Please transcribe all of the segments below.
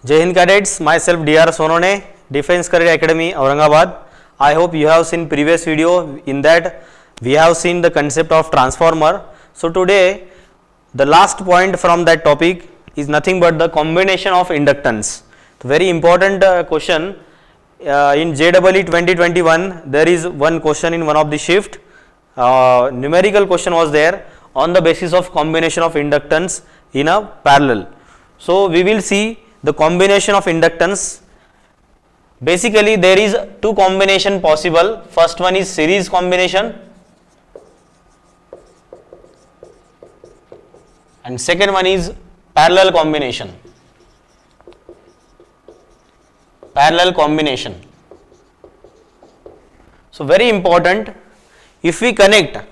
Jai Hind cadets, myself DR Sonone, Defense Career Academy, Aurangabad. I hope you have seen previous video. In that we have seen the concept of transformer. So today the last point from that topic is nothing but the combination of inductance. Very important question in JEE 2021. There is one question in one of the shift. Numerical question was there on the basis of combination of inductance in a parallel. So we will see the combination of inductance. Basically there is two combination possible. First one is series combination and second one is parallel combination. Parallel combination. So very important, if we connect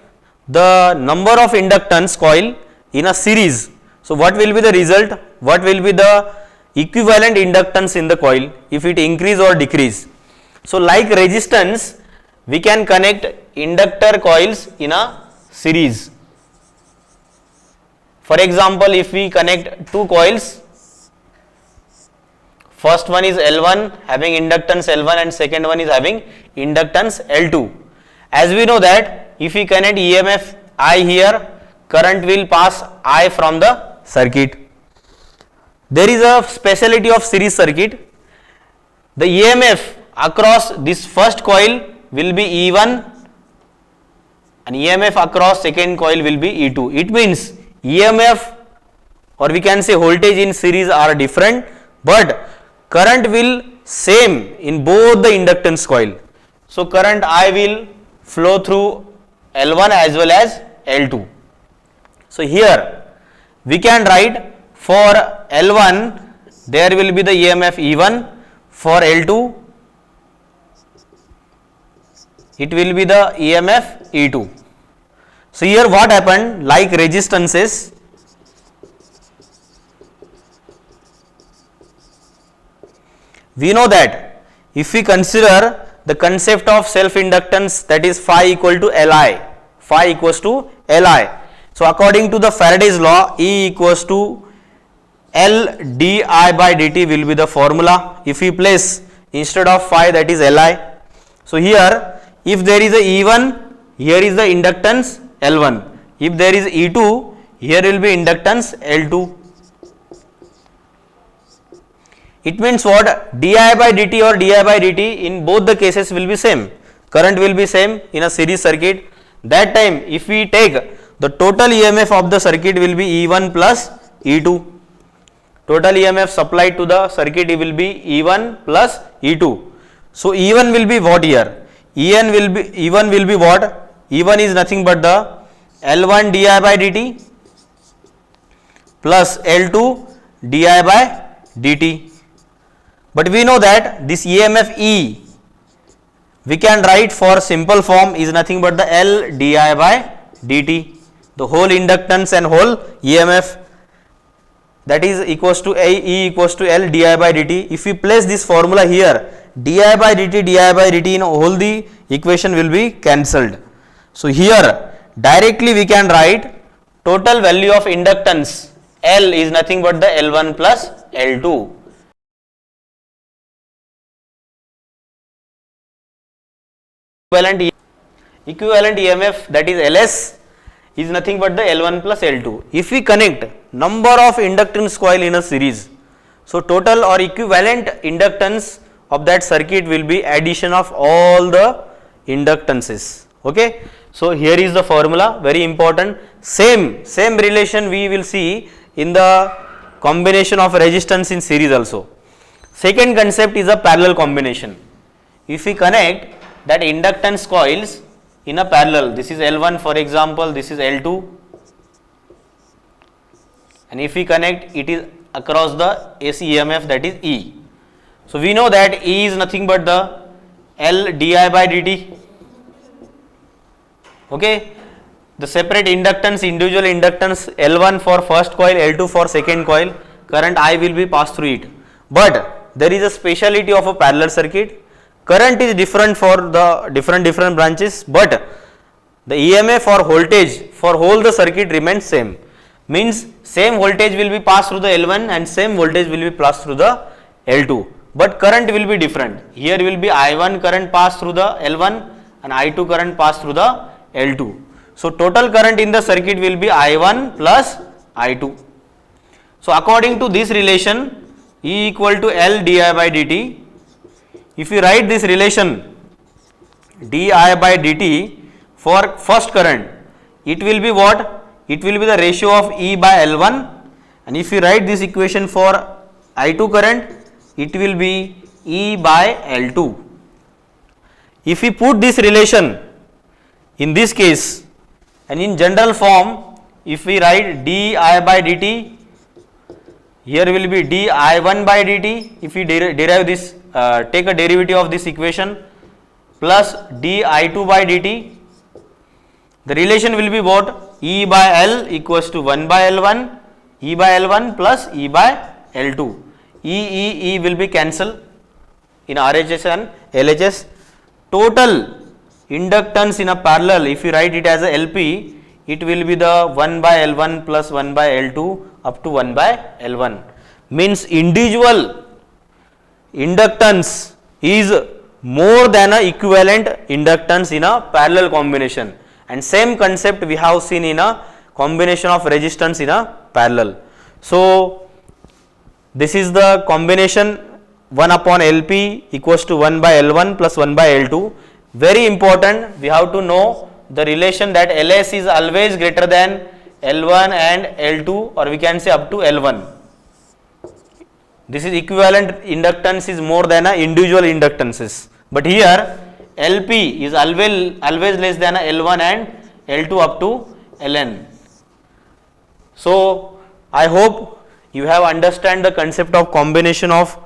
the number of inductance coil in a series, so what will be the result? What will be the equivalent inductance in the coil if it increase or decrease? So like resistance, we can connect inductor coils in a series. For example, if we connect two coils, first one is L1 having inductance L1 and second one is having inductance L2. As we know that if we connect EMF I here, current will pass I from the circuit. There is a speciality of series circuit. The EMF across this first coil will be E1 and EMF across second coil will be E2. It means EMF or we can say voltage in series are different, but current will same in both the inductance coil. So current I will flow through L1 as well as L2. So here we can write for L1 there will be the EMF E1, for L2 it will be the EMF E2. So here what happened, like resistances, we know that if we consider the concept of self inductance, that is phi equal to Li, phi equals to Li. So according to the Faraday's law, E equals to L di by dt will be the formula. If we place instead of phi, that is Li. So here if there is a E1, here is the inductance L1. If there is E2, here will be inductance L2. It means what? Di by dt or di by dt in both the cases will be same. Current will be same in a series circuit. That time if we take the total EMF of the circuit will be E1 plus E2. Total EMF supplied to the circuit will be E1 plus E2. So E1 will be what here? E1 will be what? E1 is nothing but the L1 di by dt plus L2 di by dt. But we know that this EMF E we can write for simple form is nothing but the L di by dt, the whole inductance and whole EMF, that is equals to E equals to L di by dt. If we place this formula here, di by dt in all the equation will be cancelled. So here directly we can write total value of inductance L is nothing but the L1 plus L2. Equivalent EMF, that is Ls, is nothing but the L1 plus L2. If we connect number of inductance coil in a series, so total or equivalent inductance of that circuit will be addition of all the inductances. Okay. So here is the formula, very important. Same relation we will see in the combination of resistance in series also. Second concept is a parallel combination. If we connect that inductance coils in a parallel, this is L1 for example, this is L2, and if we connect it is across the AC EMF, that is E. So we know that E is nothing but the L di by dt. Okay, the separate inductance, individual inductance L1 for first coil, L2 for second coil, current I will be passed through it. But there is a speciality of a parallel circuit. Current is different for the different branches, but the EMF or voltage for whole the circuit remains same. Means same voltage will be passed through the L1 and same voltage will be passed through the L2, but current will be different. Here will be I1 current pass through the L1 and I2 current pass through the L2. So total current in the circuit will be I1 plus I2. So according to this relation, E equal to L di by dt, if you write this relation di by dt for first current, it will be what? It will be the ratio of E by L1, and if you write this equation for I2 current, it will be E by L2. If we put this relation in this case, and in general form, if we write di by dt, here will be di1 by dt, if we derive this, take a derivative of this equation, plus di2 by dt, the relation will be what? E by L equals to 1 by L1, E by L1 plus E by L2. E will be cancelled in RHS and LHS. Total inductance in a parallel, if you write it as a LP, it will be the 1 by L1 plus 1 by L2 up to 1 by L1. Means individual inductance is more than a equivalent inductance in a parallel combination, and same concept we have seen in a combination of resistance in a parallel. So this is the combination 1 upon LP equals to 1 by L1 plus 1 by L2. Very important, we have to know the relation that Ls is always greater than L1 and L2, or we can say up to L1. This is equivalent inductance is more than a individual inductances, but here LP is always less than a L1 and L2 up to Ln. So I hope you have understand the concept of combination of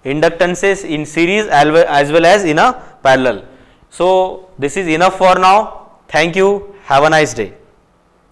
inductances in series as well as in a parallel. So this is enough for now. Thank you. Have a nice day.